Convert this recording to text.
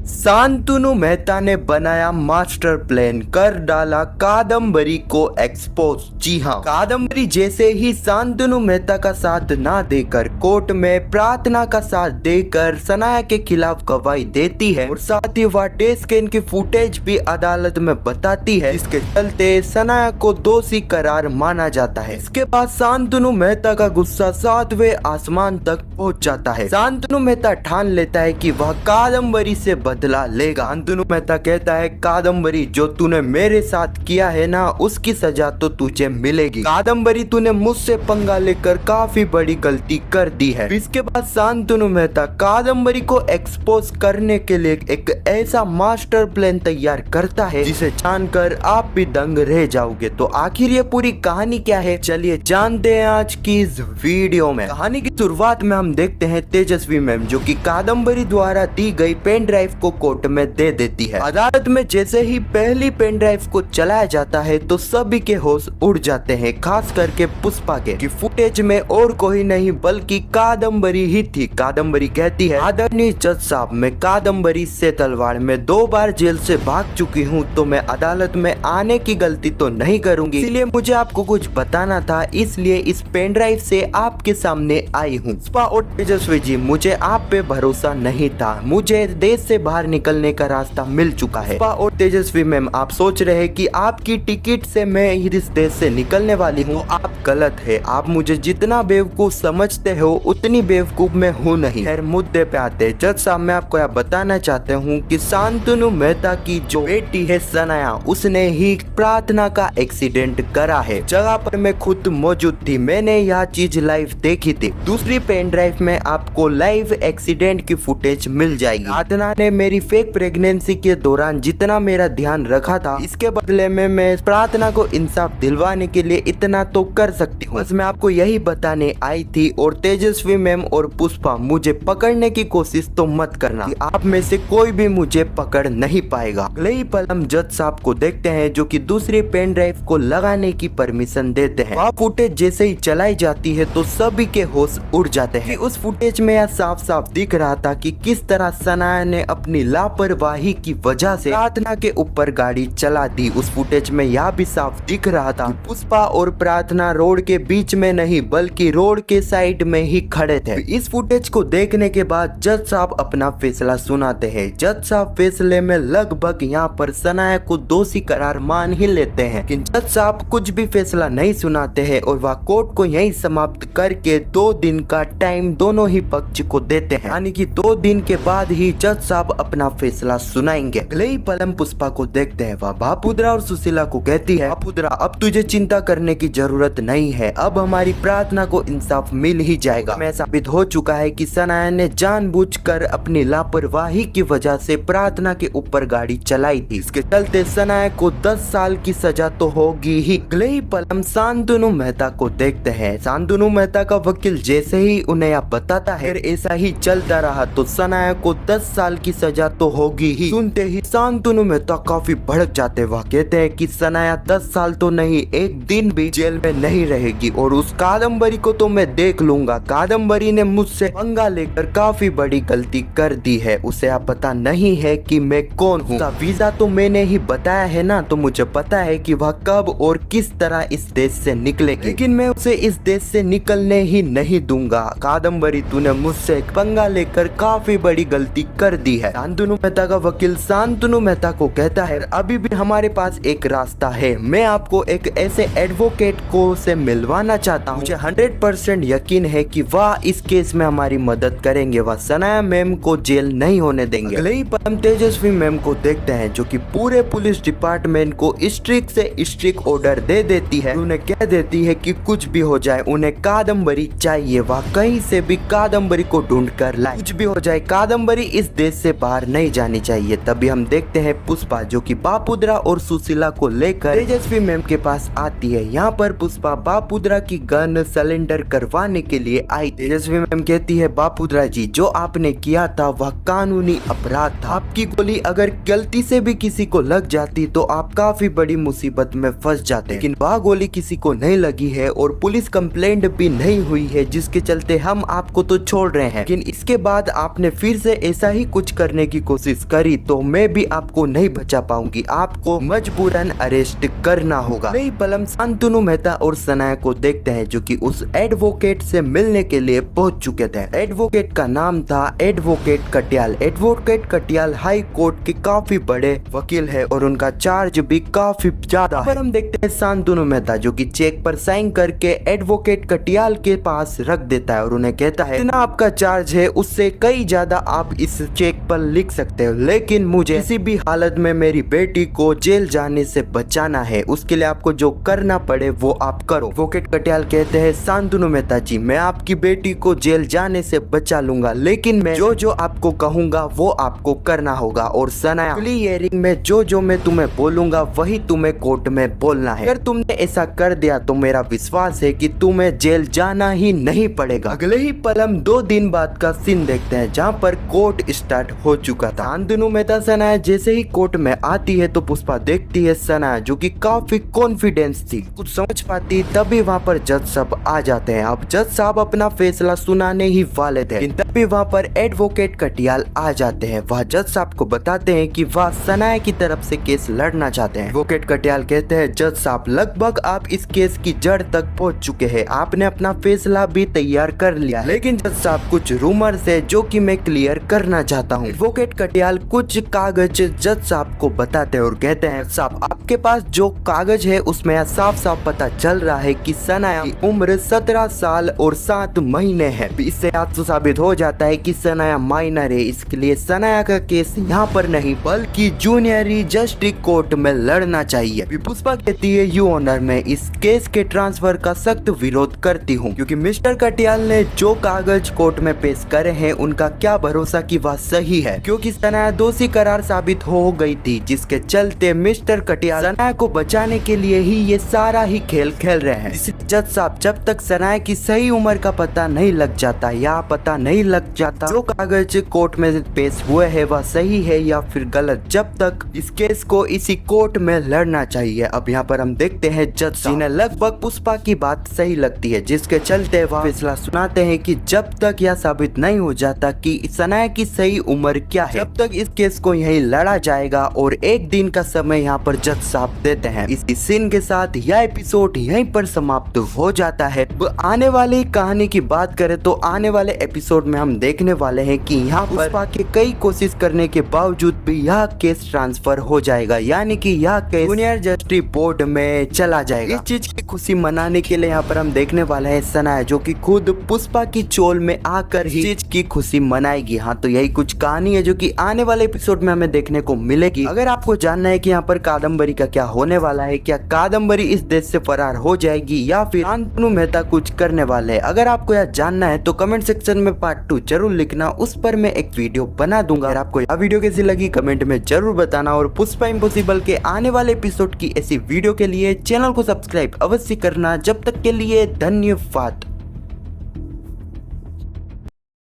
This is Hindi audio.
शांतनु मेहता ने बनाया मास्टर प्लान, कर डाला कादम्बरी को एक्सपोज। जी हाँ, कादम्बरी जैसे ही शांतनु मेहता का साथ ना देकर कोर्ट में प्रार्थना का साथ देकर सनाया के खिलाफ गवाही देती है और साथ ही वह टेस्ट स्कैन की फुटेज भी अदालत में बताती है, जिसके चलते सनाया को दोषी करार माना जाता है। इसके बाद शांतनु मेहता का गुस्सा 7वें आसमान तक पहुंच जाता है। शांतनु मेहता ठान लेता है कि वह कादम्बरी से बदला लेगा। शांतनु मेहता कहता है, कादम्बरी जो तूने मेरे साथ किया है ना, उसकी सजा तो तुझे मिलेगी। कादम्बरी तूने मुझसे पंगा लेकर काफी बड़ी गलती कर दी है। इसके बाद शांतनु मेहता कादम्बरी को एक्सपोज करने के लिए एक ऐसा मास्टर प्लान तैयार करता है जिसे जानकर आप भी दंग रह जाओगे। तो आखिर ये पूरी कहानी क्या है, चलिए जानते हैं आज की इस वीडियो में। कहानी की शुरुआत में हम देखते हैं तेजस्वी मैम जो कि कादम्बरी द्वारा दी गई पेन ड्राइव को कोर्ट में दे देती है। अदालत में जैसे ही पहली पेन ड्राइव को चलाया जाता है तो सभी के होश उड़ जाते हैं, खास करके पुष्पा के कि फुटेज में और कोई नहीं बल्कि कादम्बरी ही थी। कादम्बरी कहती है, आदरणीय जज साहब, मैं कादम्बरी से तलवार में 2 बार जेल से भाग चुकी हूँ, तो मैं अदालत में आने की गलती तो नहीं करूंगी, इसलिए मुझे आपको कुछ बताना था, इसलिए इस पेन ड्राइव से आपके सामने आई हूँ। पुष्पा और तेजस्वी जी, मुझे आप पे भरोसा नहीं था, मुझे देश से बाहर निकलने का रास्ता मिल चुका है। पुष्पा और तेजस्वी मैम, आप सोच रहे हैं कि आपकी टिकट से मैं इस देश से निकलने वाली हूँ, आप गलत है। आप मुझे जितना बेवकूफ समझते हो उतनी बेवकूफ मैं हूँ नहीं। खैर मुद्दे पे आते हैं। जज साहब, मैं आपको यह बताना चाहता हूँ कि शांतनु मेहता की जो बेटी है सनाया, उसने ही प्रार्थना का एक्सीडेंट करा है। जगह पर मैं खुद मौजूद थी, मैंने यह चीज लाइव देखी थी। दूसरी पेन ड्राइव में आपको लाइव एक्सीडेंट की फुटेज मिल जाएगी। प्रार्थना ने मेरी फेक प्रेगनेंसी के दौरान जितना मेरा ध्यान रखा था, इसके बदले में मैं प्रार्थना को इंसाफ दिलवाने के लिए इतना तो कर सकती हूँ। बस मैं आपको यही बताने आई थी। और तेजस्वी मैम और पुष्पा, मुझे पकड़ने की कोशिश तो मत करना, कि आप में से कोई भी मुझे पकड़ नहीं पाएगा। अगले ही पल हम जज साहब को देखते हैं जो कि दूसरी पेन ड्राइव को लगाने की परमिशन देते हैं। वह फुटेज जैसे ही चलाई जाती है तो सभी के होश उड़ जाते हैं। उस फुटेज में यह साफ साफ दिख रहा था कि किस तरह सनाया ने अपनी लापरवाही की वजह से प्रार्थना के ऊपर गाड़ी चला दी। उस फुटेज में यह भी साफ दिख रहा था कि पुष्पा और प्रार्थना रोड के बीच में नहीं बल्कि रोड के साइड में ही खड़े थे। इस फुटेज को देखने के बाद जज साहब अपना फैसला सुनाते हैं। जज साहब फैसले में लगभग यहाँ पर सनाया को दोषी करार मान ही लेते हैं, लेकिन जज साहब कुछ भी फैसला नहीं सुनाते हैं और वह कोर्ट को यही समाप्त करके 2 दिन का टाइम दोनों ही पक्ष को देते हैं, यानी कि 2 दिन के बाद ही जज साहब अपना फैसला सुनाएंगे। अगले ही पल हम पुष्पा को देखते हैं। वह बापुद्रा और सुशीला को कहती है, बापुद्रा अब तुझे चिंता करने की जरूरत नहीं है, अब हमारी प्रार्थना को इंसाफ मिल ही जाएगा। मैं साबित हो चुका है कि सनाया ने जानबूझकर अपनी लापरवाही की वजह से प्रार्थना के ऊपर गाड़ी चलाई थी, इसके चलते सनाया को 10 साल की सजा तो होगी ही। अगले ही पल हम शांतनु मेहता को देखते हैं। शांतनु मेहता का वकील जैसे ही उन्हें यह बताता है ऐसा ही चलता रहा तो सनाया को 10 साल की सजा तो होगी ही। सुनते ही शांतनु मेहता काफी भड़क जाते। वह कहते हैं कि सनाया 10 साल तो नहीं, 1 दिन भी जेल में नहीं रहेगी और उस कादम्बरी को तो मैं देख लूंगा। कादम्बरी ने मुझसे पंगा लेकर काफी बड़ी गलती कर दी है, उसे आप पता नहीं है कि मैं कौन हूँ। वीजा तो मैंने ही बताया है ना, तो मुझे पता है कि वह कब और किस तरह इस देश से निकलेगी, लेकिन मैं उसे इस देश से निकलने ही नहीं दूंगा। कादम्बरी तूने मुझसे पंगा लेकर काफी बड़ी गलती कर दी है। शांतनु मेहता का वकील शांतनु मेहता को कहता है, अभी भी हमारे पास एक रास्ता है, मैं आपको एक ऐसे एडवोकेट को से मिलवाना चाहता हूँ, मुझे 100% यकीन है कि वह इस केस में हमारी मदद करेंगे, वह सनाया मैम को जेल नहीं होने देंगे। अगले ही पल हम तेजस्वी मैम को देखते हैं जो कि पूरे पुलिस डिपार्टमेंट को स्ट्रिक्ट से स्ट्रिक्ट ऑर्डर दे देती है। उन्हें कह देती है कि कुछ भी हो जाए उन्हें कादम्बरी चाहिए, वह कहीं से भी कादम्बरी को ढूंढ कर लाए, कुछ भी हो जाए कादम्बरी इस देश से बाहर नहीं जानी चाहिए। तभी हम देखते हैं पुष्पा जो कि बापुद्रा और सुशीला को लेकर तेजस्वी मैम के पास आती है। यहाँ पर पुष्पा बापुद्रा की गन सिलेंडर करवाने के लिए आई। तेजस्वी मैम कहती है, बापुद्रा जी जो आपने किया था वह कानूनी अपराध था, आपकी गोली अगर गलती से भी किसी को लग जाती तो आप काफी बड़ी मुसीबत में फंस जाते, लेकिन वह गोली किसी को नहीं लगी है और पुलिस कंप्लेंट भी नहीं हुई है, जिसके चलते हम आपको तो छोड़ रहे हैं, लेकिन इसके बाद आपने फिर से ऐसा ही कुछ कर करने की कोशिश करी तो मैं भी आपको नहीं बचा पाऊंगी, आपको मजबूरन अरेस्ट करना होगा। वही पलम शांतनु मेहता और सनाया को देखते हैं जो कि उस एडवोकेट से मिलने के लिए पहुंच चुके थे। एडवोकेट का नाम था advocate Katiyal. Advocate Katiyal high court के काफी बड़े वकील है और उनका चार्ज भी काफी ज्यादा है। पर हम देखते हैं शांतनु मेहता जो कि चेक पर साइन करके एडवोकेट कटियाल के पास रख देता है और उन्हें कहता है इतना आपका चार्ज है उससे कई ज्यादा आप इस चेक पर लिख सकते हो, लेकिन मुझे किसी भी हालत में मेरी बेटी को जेल जाने से बचाना है, उसके लिए आपको जो करना पड़े वो आप करो। एडवोकेट कटियाल कहते हैं शांतनु मेहता जी मैं आपकी बेटी को जेल जाने से बचा लूंगा, लेकिन मैं जो आपको कहूंगा वो आपको करना होगा। और सनाया अगली हियरिंग में जो मैं तुम्हें बोलूंगा वही तुम्हें कोर्ट में बोलना है। अगर तुमने ऐसा कर दिया तो मेरा विश्वास है कि तुम्हें जेल जाना ही नहीं पड़ेगा। अगले ही पल हम 2 दिन बाद का सीन देखते हैं जहाँ पर कोर्ट स्टार्ट हो चुका था। शांतनु मेहता सनाया जैसे ही कोर्ट में आती है तो पुष्पा देखती है सनाया जो कि काफी कॉन्फिडेंस थी, कुछ समझ पाती, तभी वहाँ पर जज साहब आ जाते हैं। अब जज साहब अपना फैसला सुनाने ही वाले थे, लेकिन तभी वहाँ पर एडवोकेट कटियाल आ जाते हैं। वह जज साहब को बताते हैं कि वह सनाया की तरफ से केस लड़ना चाहते हैं। एडवोकेट कटियाल कहते हैं जज साहब लगभग आप इस केस की जड़ तक पहुंच चुके हैं, आपने अपना फैसला भी तैयार कर लिया, लेकिन जज साहब कुछ रूमर है जो कि मैं क्लियर करना चाहता हूं। एडवोकेट कटियाल कुछ कागज जज साहब को बताते हैं और कहते हैं साहब आपके पास जो कागज है उसमें साफ साफ पता चल रहा है कि सनाया की उम्र 17 साल और 7 महीने है। इससे आपको साबित हो जाता है कि सनाया माइनर है, इसके लिए सनाया का केस यहाँ पर नहीं बल्कि जूनियर जस्टिस कोर्ट में लड़ना चाहिए। पुष्पा कहती है यू ऑनर मैं इस केस के ट्रांसफर का सख्त विरोध करती हूँ, क्योंकि मिस्टर कटियाल ने जो कागज कोर्ट में पेश करे हैं उनका क्या भरोसा कि वह सही है, क्योंकि सनाया दोषी करार साबित हो गई थी, जिसके चलते मिस्टर कटियाल सनाया को बचाने के लिए ही ये सारा ही खेल खेल रहे हैं। जज साहब जब तक सनाया की सही उम्र का पता नहीं लग जाता या पता नहीं लग जाता जो कागज कोर्ट में पेश हुए है वह सही है या फिर गलत, जब तक इस केस को इसी कोर्ट में लड़ना चाहिए। अब यहाँ पर हम देखते हैं जज जिन्हें लगभग पुष्पा की बात सही लगती है, जिसके चलते वह फैसला सुनाते हैं कि जब तक यह साबित नहीं हो जाता कि सनाया की सही उम्र क्या है जब तक इस केस को यही लड़ा जाएगा, और 1 दिन का समय यहाँ पर जज साहब देते हैं। इस सीन के साथ यह एपिसोड यहीं पर समाप्त हो जाता है। आने वाली कहानी की बात करें तो आने वाले एपिसोड में हम देखने वाले हैं कि यहाँ पर पुष्पा के कई कोशिश करने के बावजूद भी यह केस ट्रांसफर हो जाएगा, यानी कि यह केस जूनियर जस्टिस बोर्ड में चला जाएगा। इस चीज की खुशी मनाने के लिए यहाँ पर हम देखने वाले हैं सनाया जो कि खुद पुष्पा की चोल में आकर ही चीज की खुशी मनाएगी। हाँ तो यही कुछ कहानी है जो कि आने वाले एपिसोड में हमें देखने को मिलेगी। अगर आपको जानना है कि यहाँ पर कादम्बरी का क्या होने वाला है, क्या कादम्बरी इस देश से फरार हो जाएगी या फिर शांतनु मेहता कुछ करने वाले हैं, अगर आपको यह जानना है तो कमेंट सेक्शन में पार्ट 2 जरूर लिखना, उस पर मैं एक वीडियो बना दूंगा। अगर आपको यह वीडियो कैसी लगी कमेंट में जरूर बताना, और पुष्पा इम्पॉसिबल के आने वाले एपिसोड की ऐसी वीडियो के लिए चैनल को सब्सक्राइब अवश्य करना। जब तक के लिए धन्यवाद।